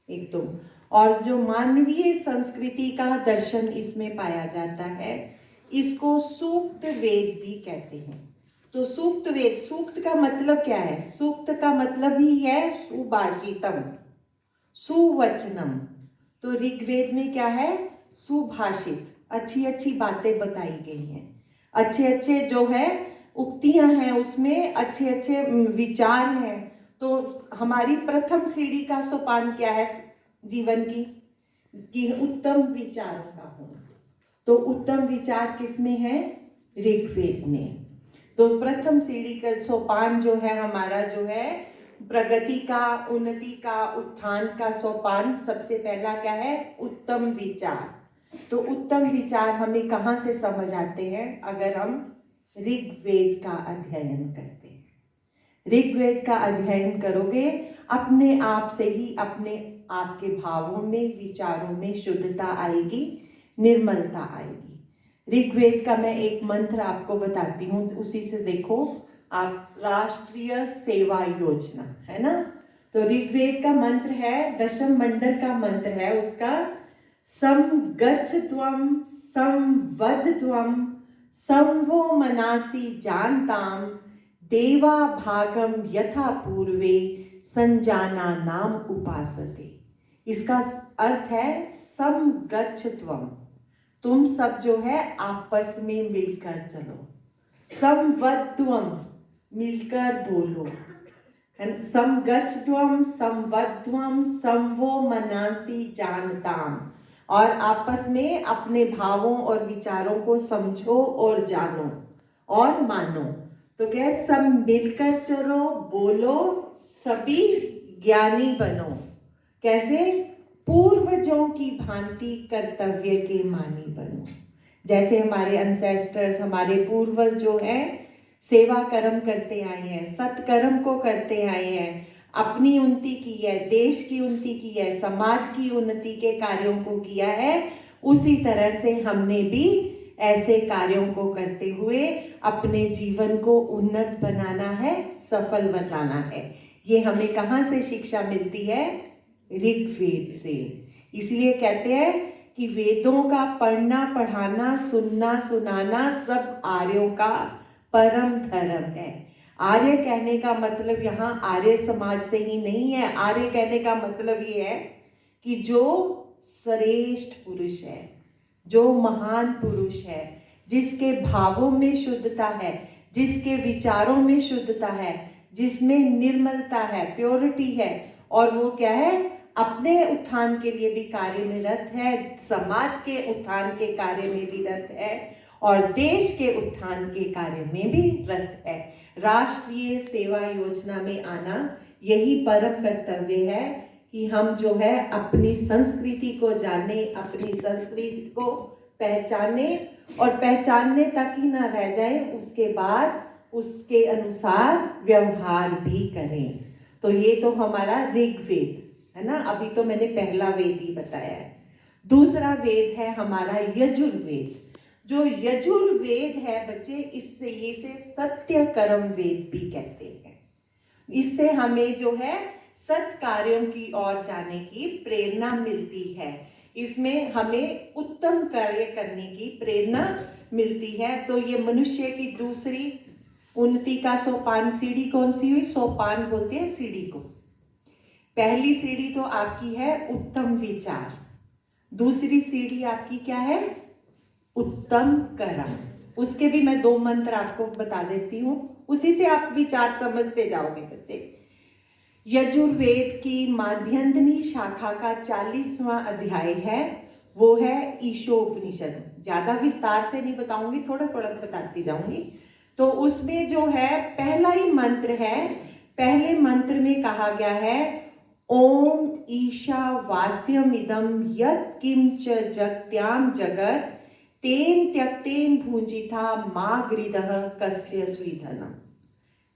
एक तो, और जो मानवीय संस्कृति का दर्शन इसमें पाया जाता है, इसको सूक्त वेद भी कहते हैं। तो सूक्त वेद, सूक्त का मतलब क्या है? सूक्त का मतलब ही है सुभाषितम, सुवचनम। तो ऋग्वेद में क्या है? सुभाषित, अच्छी अच्छी बातें बताई गई हैं, अच्छे अच्छे जो है उक्तियां हैं, उसमें अच्छे अच्छे विचार हैं। तो हमारी प्रथम सीढ़ी का सोपान क्या है जीवन की? कि उत्तम विचार का होना। तो उत्तम विचार किसमें है? ऋग्वेद में। तो प्रथम सीढ़ी का सोपान जो है हमारा, जो है प्रगति का, उन्नति का, उत्थान का सोपान, सबसे पहला क्या है? उत्तम विचार। तो उत्तम विचार हमें कहाँ से समझ आते हैं? अगर हम ऋग्वेद का अध्ययन करते हैं। ऋग्वेद का अध्ययन करोगे, अपने आप से ही अपने आपके भावों में, विचारों में शुद्धता आएगी, निर्मलता आएगी। ऋग्वेद का मैं एक मंत्र आपको बताती हूँ, उसी से देखो आप। राष्ट्रीय सेवा योजना है ना, तो ऋग्वेद का मंत्र है, दशम मंडल का मंत्र है उसका, समगच्छत्वं संवदत्वं संवो मनासि जानताम देवा भागम यथा पूर्वे संजाना नाम उपासते। इसका अर्थ है समगच्छत्वम, तुम सब जो है आपस में मिलकर चलो। संवद्वम, मिलकर बोलो। समगच्छत्वम संवद्वम संवो मनासि जानताम, और आपस में अपने भावों और विचारों को समझो और जानो और मानो। तो क्या? सब मिलकर चलो, बोलो, सभी ज्ञानी बनो। कैसे? पूर्वजों की भांति कर्तव्य के मानी बनो। जैसे हमारे एंसेस्टर्स, हमारे पूर्वज जो हैं सेवा कर्म करते आए हैं, सत्कर्म को करते आए हैं, अपनी उन्नति की है, देश की उन्नति की है, समाज की उन्नति के कार्यों को किया है, उसी तरह से हमने भी ऐसे कार्यों को करते हुए अपने जीवन को उन्नत बनाना है, सफल बनाना है। ये हमें कहाँ से शिक्षा मिलती है? ऋग्वेद से। इसलिए कहते हैं कि वेदों का पढ़ना, पढ़ाना, सुनना, सुनाना सब आर्यों का परम धर्म है। आर्य कहने का मतलब यहाँ आर्य समाज से ही नहीं है। आर्य कहने का मतलब ये है कि जो श्रेष्ठ पुरुष है, जो महान पुरुष है, जिसके भावों में शुद्धता है, जिसके विचारों में शुद्धता है, जिसमें निर्मलता है, प्योरिटी है, और वो क्या है? अपने उत्थान के लिए भी कार्य में रत है, समाज के उत्थान के कार्य में भी रत है, और देश के उत्थान के कार्य में भी रत है। राष्ट्रीय सेवा योजना में आना यही परम कर्तव्य है कि हम जो है अपनी संस्कृति को जाने, अपनी संस्कृति को पहचाने, और पहचानने तक ही ना रह जाए, उसके बाद उसके अनुसार व्यवहार भी करें। तो ये तो हमारा ऋग्वेद है ना। अभी तो मैंने पहला वेद ही बताया है। दूसरा वेद है हमारा यजुर्वेद। जो यजुर्वेद है बच्चे, इससे इसे सत्य कर्म वेद भी कहते हैं। इससे हमें जो है सत् कार्यों की ओर जाने की प्रेरणा मिलती है। इसमें हमें उत्तम कार्य करने की प्रेरणा मिलती है। तो ये मनुष्य की दूसरी उन्नति का सोपान, सीढ़ी कौन सी हुई? सोपान बोलते हैं सीढ़ी को। पहली सीढ़ी तो आपकी है उत्तम विचार, दूसरी सीढ़ी आपकी क्या है? उत्तम कर्म। उसके भी मैं 2 मंत्र आपको बता देती हूँ, उसी से आप विचार समझते जाओगे बच्चे। यजुर्वेद की माध्यंदिनी शाखा का 40वां अध्याय है, वो है ईशोपनिषद। ज्यादा विस्तार से नहीं बताऊंगी, थोड़ा थोड़ा बताती जाऊंगी। तो उसमें जो है पहला ही मंत्र है, पहले मंत्र में कहा गया है ओम ईशावास्यम इदम यत् किंच जगत्याम जगत तेन त्यक्तेन भुंजिता मा गृदः कस्य स्वीधनम।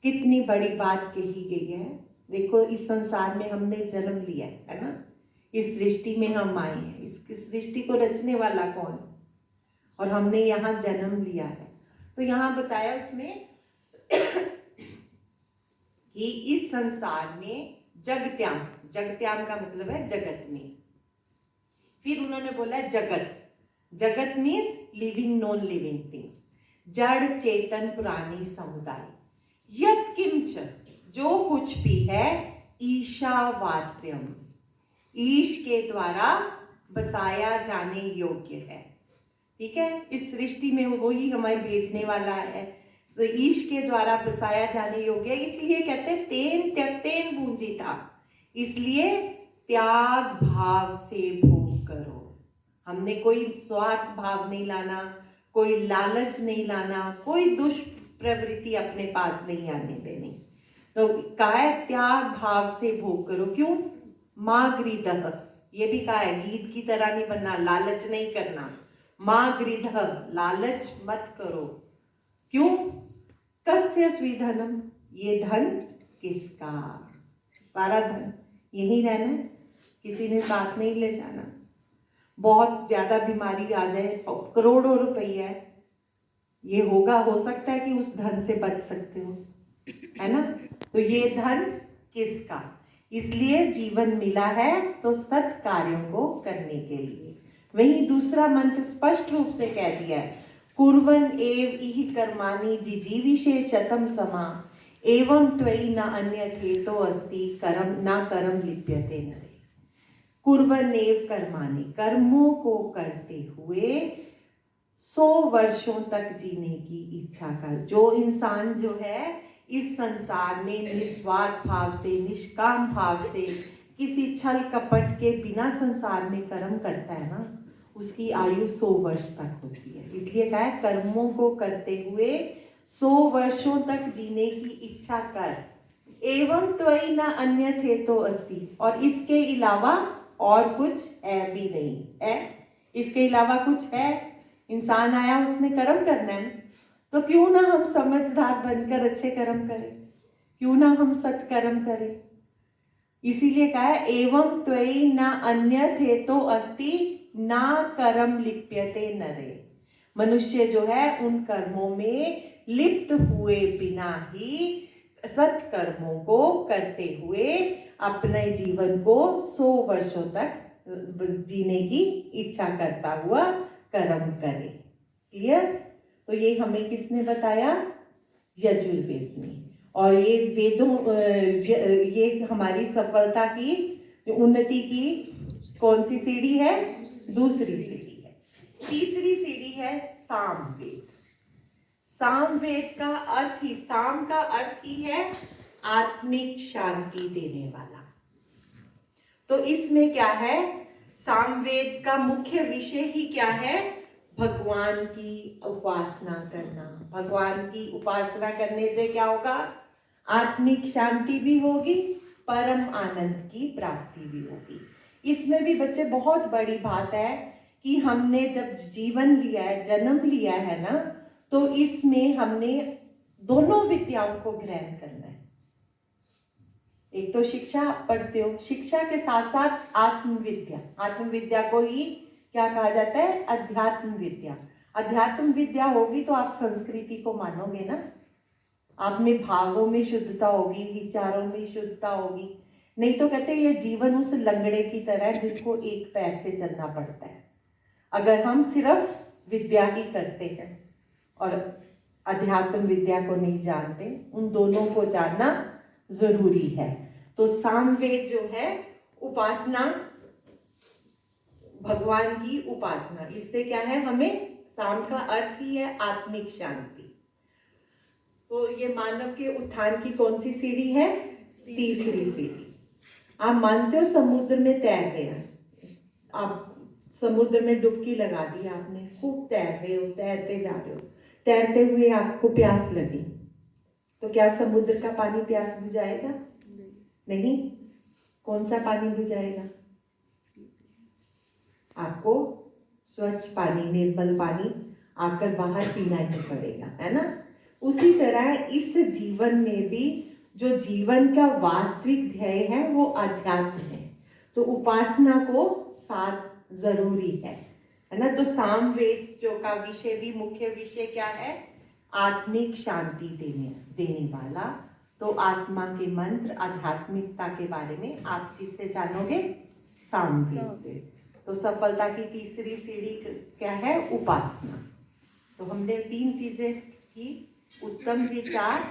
कितनी बड़ी बात कही गई है। देखो, इस संसार में हमने जन्म लिया है ना, इस सृष्टि में हम आए हैं। इस सृष्टि को रचने वाला कौन है? और हमने यहाँ जन्म लिया है। तो यहाँ बताया उसमें कि इस संसार में जगत्याम, जगत्याम का मतलब है जगत में। फिर उन्होंने बोला जगत, जगत means living non living things, जड़ चेतन पुरानी समुदाय। यत किंच, जो कुछ भी है, ईशावास्यम, ईश के द्वारा बसाया जाने योग्य है। ठीक है, इस सृष्टि में वो ही हमें भेजने वाला है, तो ईश के द्वारा बसाया जाने योग्य है। इसलिए कहते हैं तेन त्यक्तेन भुंजिता, इसलिए त्याग भाव से भोग करो। हमने कोई स्वार्थ भाव नहीं लाना, कोई लालच नहीं लाना, कोई दुष्ट प्रवृत्ति अपने पास नहीं आने देनी। तो कहा है त्याग भाव से भोग करो। क्यों? माँ गृधः, ये भी कहा है गीत की तरह नहीं बनना, लालच नहीं करना। माँ गृधः, लालच मत करो। क्यों? कस्य स्वीधनम, ये धन किसका? सारा धन यही रहना है, किसी ने साथ नहीं ले जाना। बहुत ज्यादा बीमारी आ जाए, करोड़ों रुपया ये होगा, हो सकता है कि उस धन से बच सकते हो, है ना? तो ये धन किसका? इसलिए जीवन मिला है तो सत् कार्यों को करने के लिए। वहीं दूसरा मंत्र स्पष्ट रूप से कह दिया है, कुर्वन् एव इहि कर्माणि जिजीविषे शतम समा एवं त्वयि न अन्यथेतो अस्ति करम न करम लिप्यते नरे। कुर्वन् एव कर्माणि, कर्मों को करते हुए 100 वर्षों तक जीने की इच्छा कर। जो इंसान जो है इस संसार में निस्वार्थ भाव से, निष्काम भाव से, किसी छल कपट के बिना संसार में कर्म करता है ना, उसकी आयु 100 वर्ष तक होती है। इसलिए कहा है कर्मों को करते हुए 100 वर्षों तक जीने की इच्छा कर। एवं त्वयि न अन्यथेतो अस्ति, और इसके अलावा और कुछ है भी नहीं है। इसके अलावा कुछ है? इंसान आया, उसने कर्म करना है, तो क्यों ना हम समझदार बनकर अच्छे कर्म करें, क्यों ना हम सत्कर्म करें। इसीलिए कहा है एवं त्वयि न अन्यथेतो अस्ति न कर्म लिप्यते नरे। मनुष्य जो है उन कर्मों में लिप्त हुए बिना ही सत्कर्मों को करते हुए अपने जीवन को 100 वर्षों तक जीने की इच्छा करता हुआ कर्म करे। क्लियर? तो ये हमें किसने बताया? यजुर्वेद ने। और ये वेदों, ये हमारी सफलता की, उन्नति की कौन सी सीढ़ी है? दूसरी सीढ़ी है। तीसरी सीढ़ी है सामवेद। सामवेद का अर्थ ही, साम का अर्थ ही है आत्मिक शांति देने वाला। तो इसमें क्या है? सामवेद का मुख्य विषय ही क्या है? भगवान की उपासना करना। भगवान की उपासना करने से क्या होगा? आत्मिक शांति भी होगी, परम आनंद की प्राप्ति भी होगी। इसमें भी बच्चे बहुत बड़ी बात है कि हमने जब जीवन लिया है, जन्म लिया है ना, तो इसमें हमने दोनों विद्याओं को ग्रहण करना है। एक तो शिक्षा पढ़ते हो, शिक्षा के साथ साथ आत्मविद्या। आत्मविद्या को ही क्या कहा जाता है? अध्यात्म विद्या। अध्यात्म विद्या होगी तो आप संस्कृति को मानोगे ना, आप में भावों में शुद्धता होगी, विचारों में शुद्धता होगी। नहीं तो कहते ये जीवन उस लंगड़े की तरह है जिसको एक पैर से चलना पड़ता है। अगर हम सिर्फ विद्या ही करते हैं और अध्यात्म विद्या को नहीं जानते, उन दोनों को जानना जरूरी है। तो सामवेद जो है उपासना, भगवान की उपासना, इससे क्या है? हमें, साम का अर्थ ही है आत्मिक शांति। तो ये मानव के उत्थान की कौन सी सीढ़ी है? तीसरी सीढ़ी। आप मानते हो समुद्र में तैर रहे हैं, आप समुद्र में डुबकी लगा दी आपने, खूब तैर रहे हो, तैरते जा रहे हो, तैरते हुए आपको प्यास लगी, तो क्या समुद्र का पानी प्यास बुझाएगा? नहीं। कौन सा पानी बुझाएगा? आपको स्वच्छ पानी, निर्मल पानी आकर बाहर पीना ही पड़ेगा, है ना? उसी तरह इस जीवन में भी जो जीवन का वास्तविक ध्येय है वो अध्यात्म है, तो उपासना को साथ जरूरी है ना? तो सामवेद जो का विषय भी, मुख्य विषय क्या है? आत्मिक शांति देने वाला तो आत्मा के मंत्र, आध्यात्मिकता के बारे में आप किससे जानोगे? सामवेद से। तो सफलता की तीसरी सीढ़ी क्या है? उपासना। तो हमने 3 चीजें की, उत्तम विचार,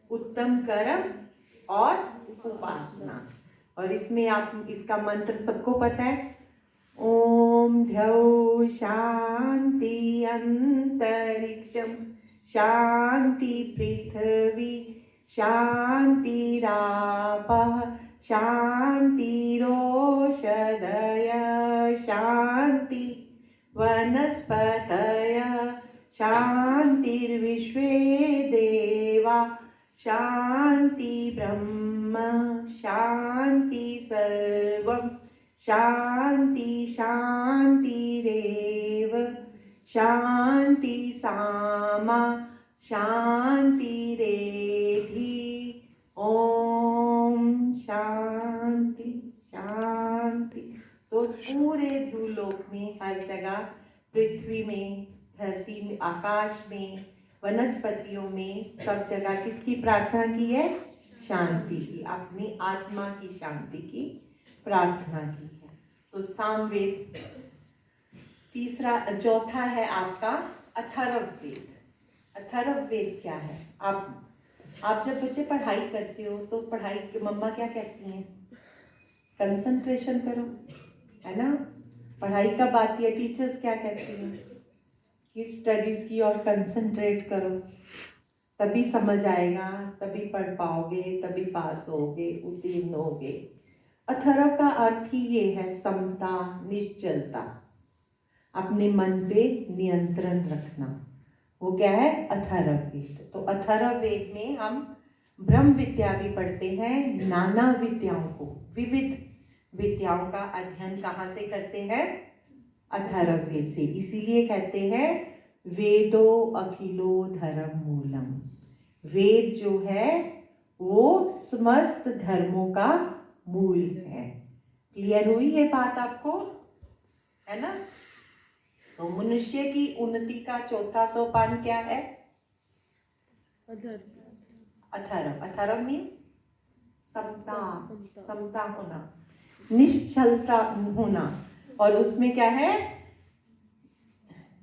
उत्तम कर्म और उपासना। और इसमें आप इसका मंत्र सबको पता है, ओम ध्यौ शांति अंतरिक्षम शांति पृथ्वी शांतिरापः शांतिरोषधय शांति वनस्पतयः शांतिर्विश्वे देवा शांति ब्रह्म शांति सर्वं शांति शांतिरेव शांति सामा शांतिरेधि। ओम शांति शांति। तो पूरे भूलोक में, हर जगह, पृथ्वी में, धरती में, आकाश में, वनस्पतियों में, सब जगह किसकी प्रार्थना की है? शांति की, अपनी आत्मा की शांति की प्रार्थना की है। तो सामवेद चौथा है आपका अथर्ववेद। अथर्ववेद क्या है? आप जब बच्चे पढ़ाई करते हो तो पढ़ाई की मम्मा क्या कहती हैं? कंसंट्रेशन करो, है ना? पढ़ाई कब आती है? टीचर्स क्या कहती हैं कि स्टडीज की और कंसंट्रेट करो, तभी समझ आएगा, तभी पढ़ पाओगे, तभी पास होगे, उत्तीर्ण होगे। अथर्व का अर्थ ही ये है, समता, निश्चलता, अपने मन पे नियंत्रण रखना। वो क्या है? अथर्ववेद। तो अथर्ववेद में हम ब्रह्म विद्या भी पढ़ते हैं, नाना विद्याओं को, विविध विद्याओं का अध्ययन कहाँ से करते हैं? अथर्ववेद से। इसीलिए कहते हैं वेदो अखिलो धर्म मूलम। वेद जो है वो समस्त धर्मों का मूल है। क्लियर हुई ये बात आपको? है ना? तो मनुष्य की उन्नति का चौथा सोपान क्या है? अथर्व। अथर्व मीन्स समता, समता होना, निश्चलता होना। और उसमें क्या है?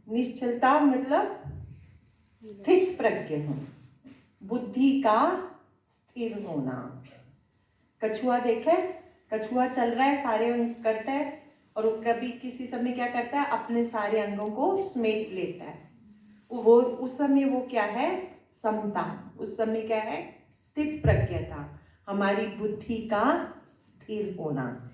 निश्चलता मतलब स्थित प्रज्ञ होना, बुद्धि का स्थिर होना। कछुआ देखे, कछुआ चल रहा है, सारे अंग करता है, और कभी किसी समय क्या करता है? अपने सारे अंगों को समेट लेता है। वो उस समय वो क्या है? समता। उस समय क्या है? स्थित प्रज्ञता, हमारी बुद्धि का स्थिर होना।